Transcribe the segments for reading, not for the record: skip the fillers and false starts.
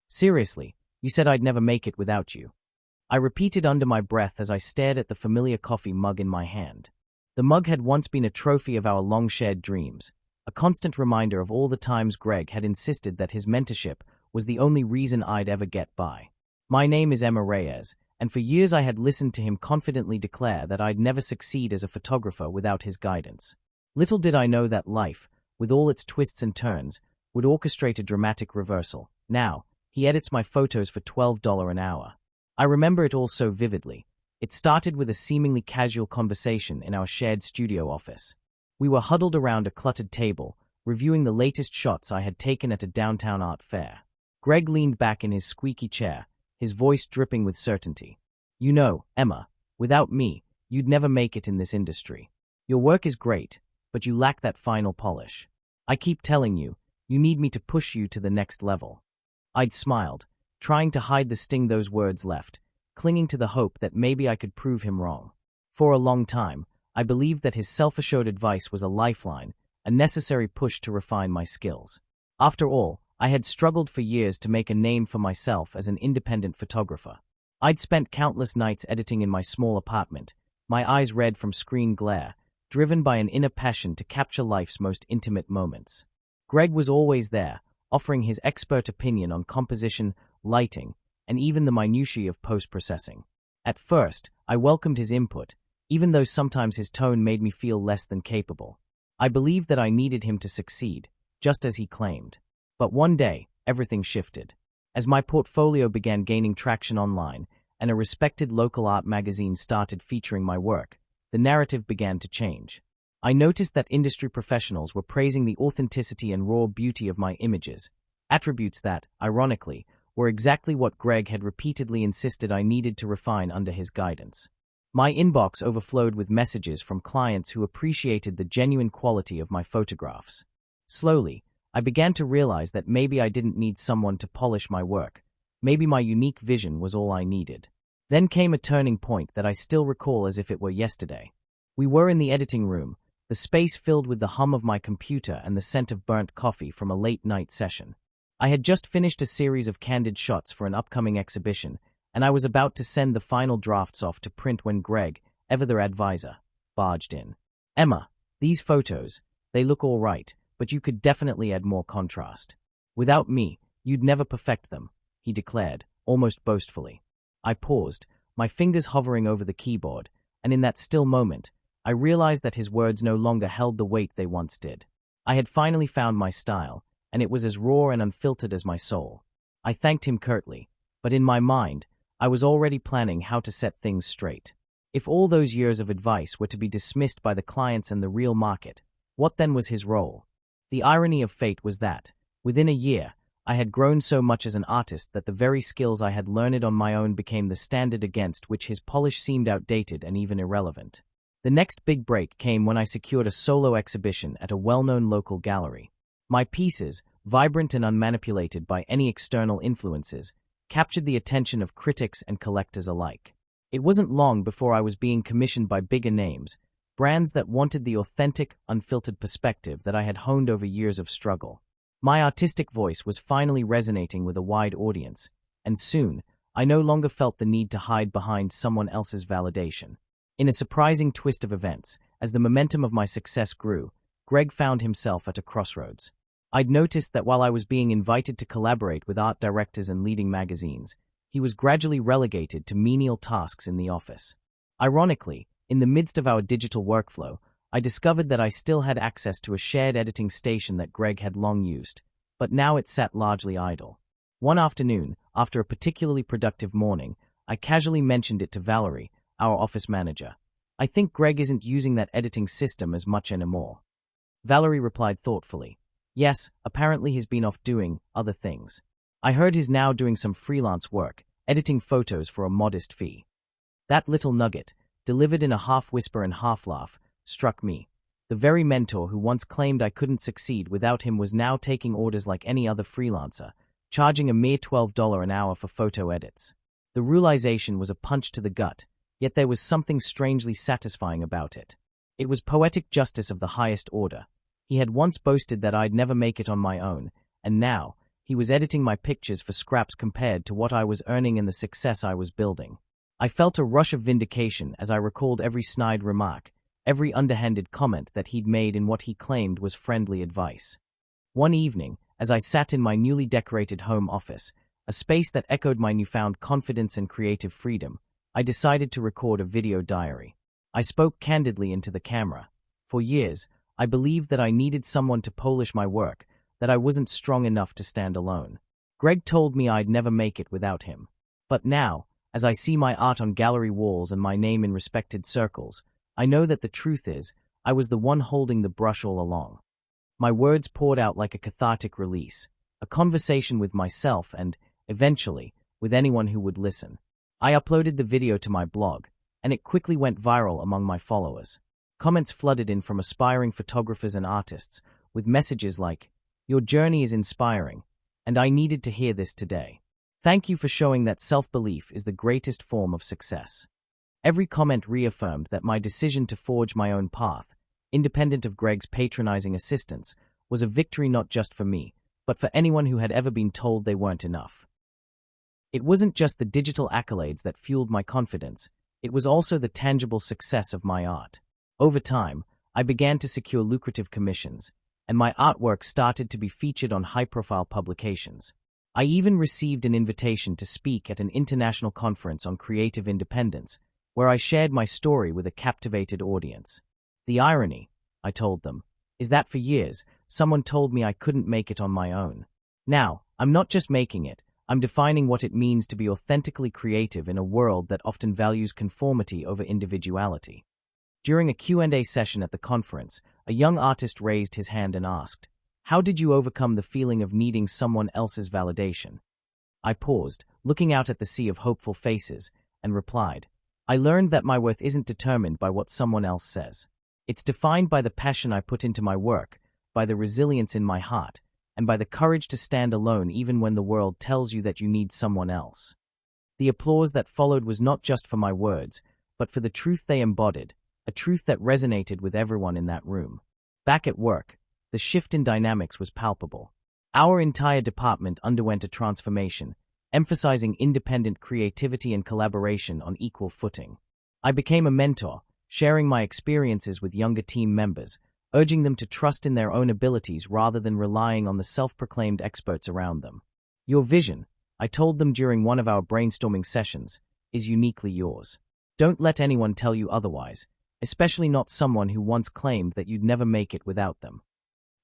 Seriously, you said I'd never make it without you. I repeated under my breath as I stared at the familiar coffee mug in my hand. The mug had once been a trophy of our long-shared dreams, a constant reminder of all the times Greg had insisted that his mentorship was the only reason I'd ever get by. My name is Emma Reyes, and for years I had listened to him confidently declare that I'd never succeed as a photographer without his guidance. Little did I know that life, with all its twists and turns, would orchestrate a dramatic reversal. Now, he edits my photos for $12 an hour. I remember it all so vividly. It started with a seemingly casual conversation in our shared studio office. We were huddled around a cluttered table, reviewing the latest shots I had taken at a downtown art fair. Greg leaned back in his squeaky chair, his voice dripping with certainty. You know, Emma, without me, you'd never make it in this industry. Your work is great, but you lack that final polish. I keep telling you, you need me to push you to the next level. I'd smiled, trying to hide the sting those words left, clinging to the hope that maybe I could prove him wrong. For a long time, I believed that his self-assured advice was a lifeline, a necessary push to refine my skills. After all, I had struggled for years to make a name for myself as an independent photographer. I'd spent countless nights editing in my small apartment, my eyes red from screen glare, driven by an inner passion to capture life's most intimate moments. Greg was always there, offering his expert opinion on composition, lighting, and even the minutiae of post-processing. At first, I welcomed his input, even though sometimes his tone made me feel less than capable. I believed that I needed him to succeed, just as he claimed. But one day, everything shifted. As my portfolio began gaining traction online, and a respected local art magazine started featuring my work, the narrative began to change. I noticed that industry professionals were praising the authenticity and raw beauty of my images, attributes that, ironically, were exactly what Greg had repeatedly insisted I needed to refine under his guidance. My inbox overflowed with messages from clients who appreciated the genuine quality of my photographs. Slowly, I began to realize that maybe I didn't need someone to polish my work. Maybe my unique vision was all I needed. Then came a turning point that I still recall as if it were yesterday. We were in the editing room, the space filled with the hum of my computer and the scent of burnt coffee from a late-night session. I had just finished a series of candid shots for an upcoming exhibition, and I was about to send the final drafts off to print when Greg, ever their advisor, barged in. Emma, these photos, they look all right, but you could definitely add more contrast. Without me, you'd never perfect them, he declared, almost boastfully. I paused, my fingers hovering over the keyboard, and in that still moment, I realized that his words no longer held the weight they once did. I had finally found my style, and it was as raw and unfiltered as my soul. I thanked him curtly, but in my mind, I was already planning how to set things straight. If all those years of advice were to be dismissed by the clients and the real market, what then was his role? The irony of fate was that, within a year, I had grown so much as an artist that the very skills I had learned on my own became the standard against which his polish seemed outdated and even irrelevant. The next big break came when I secured a solo exhibition at a well-known local gallery. My pieces, vibrant and unmanipulated by any external influences, captured the attention of critics and collectors alike. It wasn't long before I was being commissioned by bigger names, brands that wanted the authentic, unfiltered perspective that I had honed over years of struggle. My artistic voice was finally resonating with a wide audience, and soon, I no longer felt the need to hide behind someone else's validation. In a surprising twist of events, as the momentum of my success grew, Greg found himself at a crossroads. I'd noticed that while I was being invited to collaborate with art directors and leading magazines, he was gradually relegated to menial tasks in the office. Ironically, in the midst of our digital workflow, I discovered that I still had access to a shared editing station that Greg had long used, but now it sat largely idle. One afternoon, after a particularly productive morning, I casually mentioned it to Valerie, our office manager. I think Greg isn't using that editing system as much anymore. Valerie replied thoughtfully. Yes, apparently he's been off doing other things. I heard he's now doing some freelance work, editing photos for a modest fee. That little nugget, delivered in a half-whisper and half-laugh, struck me. The very mentor who once claimed I couldn't succeed without him was now taking orders like any other freelancer, charging a mere $12 an hour for photo edits. The realization was a punch to the gut, yet there was something strangely satisfying about it. It was poetic justice of the highest order. He had once boasted that I'd never make it on my own, and now, He was editing my pictures for scraps compared to what I was earning and the success I was building. I felt a rush of vindication as I recalled every snide remark, every underhanded comment that he'd made in what he claimed was friendly advice. One evening, as I sat in my newly decorated home office, a space that echoed my newfound confidence and creative freedom, I decided to record a video diary. I spoke candidly into the camera. For years, I believed that I needed someone to polish my work, that I wasn't strong enough to stand alone. Greg told me I'd never make it without him. But now, as I see my art on gallery walls and my name in respected circles, I know that the truth is, I was the one holding the brush all along. My words poured out like a cathartic release, a conversation with myself and, eventually, with anyone who would listen. I uploaded the video to my blog, and it quickly went viral among my followers. Comments flooded in from aspiring photographers and artists, with messages like, "Your journey is inspiring, and I needed to hear this today. Thank you for showing that self-belief is the greatest form of success." Every comment reaffirmed that my decision to forge my own path, independent of Greg's patronizing assistance, was a victory not just for me, but for anyone who had ever been told they weren't enough. It wasn't just the digital accolades that fueled my confidence, it was also the tangible success of my art. Over time, I began to secure lucrative commissions, and my artwork started to be featured on high-profile publications. I even received an invitation to speak at an international conference on creative independence, where I shared my story with a captivated audience. The irony, I told them, is that for years, someone told me I couldn't make it on my own. Now, I'm not just making it, I'm defining what it means to be authentically creative in a world that often values conformity over individuality. During a Q&A session at the conference, a young artist raised his hand and asked, "How did you overcome the feeling of needing someone else's validation?" I paused, looking out at the sea of hopeful faces, and replied, "I learned that my worth isn't determined by what someone else says. It's defined by the passion I put into my work, by the resilience in my heart, and by the courage to stand alone even when the world tells you that you need someone else." The applause that followed was not just for my words, but for the truth they embodied, a truth that resonated with everyone in that room. Back at work, the shift in dynamics was palpable. Our entire department underwent a transformation, emphasizing independent creativity and collaboration on equal footing. I became a mentor, sharing my experiences with younger team members, urging them to trust in their own abilities rather than relying on the self-proclaimed experts around them. "Your vision," I told them during one of our brainstorming sessions, "is uniquely yours. Don't let anyone tell you otherwise, especially not someone who once claimed that you'd never make it without them."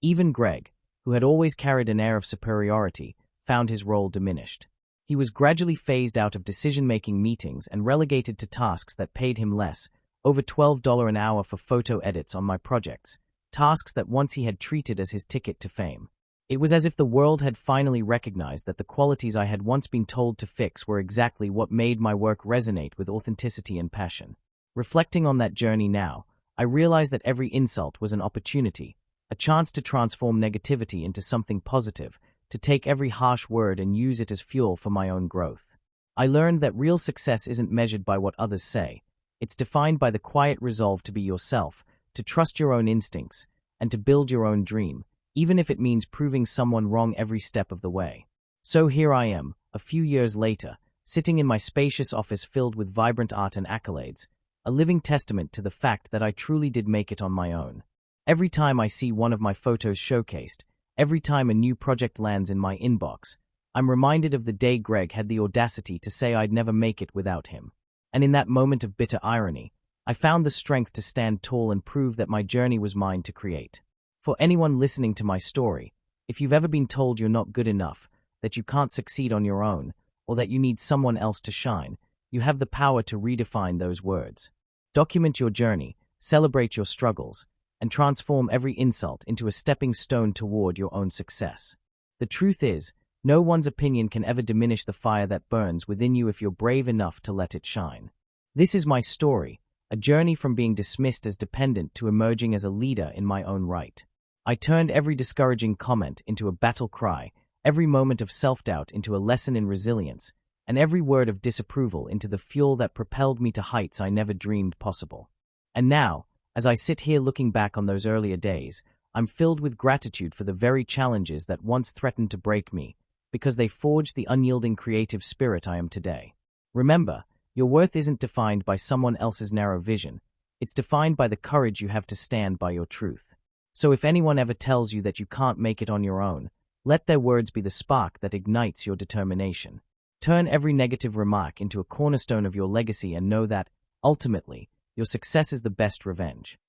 Even Greg, who had always carried an air of superiority, found his role diminished. He was gradually phased out of decision-making meetings and relegated to tasks that paid him less, over $12 an hour for photo edits on my projects, tasks that once he had treated as his ticket to fame. It was as if the world had finally recognized that the qualities I had once been told to fix were exactly what made my work resonate with authenticity and passion. Reflecting on that journey now, I realized that every insult was an opportunity, a chance to transform negativity into something positive, to take every harsh word and use it as fuel for my own growth. I learned that real success isn't measured by what others say. It's defined by the quiet resolve to be yourself, to trust your own instincts, and to build your own dream, even if it means proving someone wrong every step of the way. So here I am, a few years later, sitting in my spacious office filled with vibrant art and accolades, a living testament to the fact that I truly did make it on my own. Every time I see one of my photos showcased, every time a new project lands in my inbox, I'm reminded of the day Greg had the audacity to say I'd never make it without him. And in that moment of bitter irony, I found the strength to stand tall and prove that my journey was mine to create. For anyone listening to my story, if you've ever been told you're not good enough, that you can't succeed on your own, or that you need someone else to shine, you have the power to redefine those words. Document your journey, celebrate your struggles, and transform every insult into a stepping stone toward your own success. The truth is, no one's opinion can ever diminish the fire that burns within you if you're brave enough to let it shine. This is my story, a journey from being dismissed as dependent to emerging as a leader in my own right. I turned every discouraging comment into a battle cry, every moment of self-doubt into a lesson in resilience, and every word of disapproval into the fuel that propelled me to heights I never dreamed possible. And now, as I sit here looking back on those earlier days, I'm filled with gratitude for the very challenges that once threatened to break me, because they forged the unyielding creative spirit I am today. Remember, your worth isn't defined by someone else's narrow vision. It's defined by the courage you have to stand by your truth. So if anyone ever tells you that you can't make it on your own, let their words be the spark that ignites your determination. Turn every negative remark into a cornerstone of your legacy and know that, ultimately, your success is the best revenge.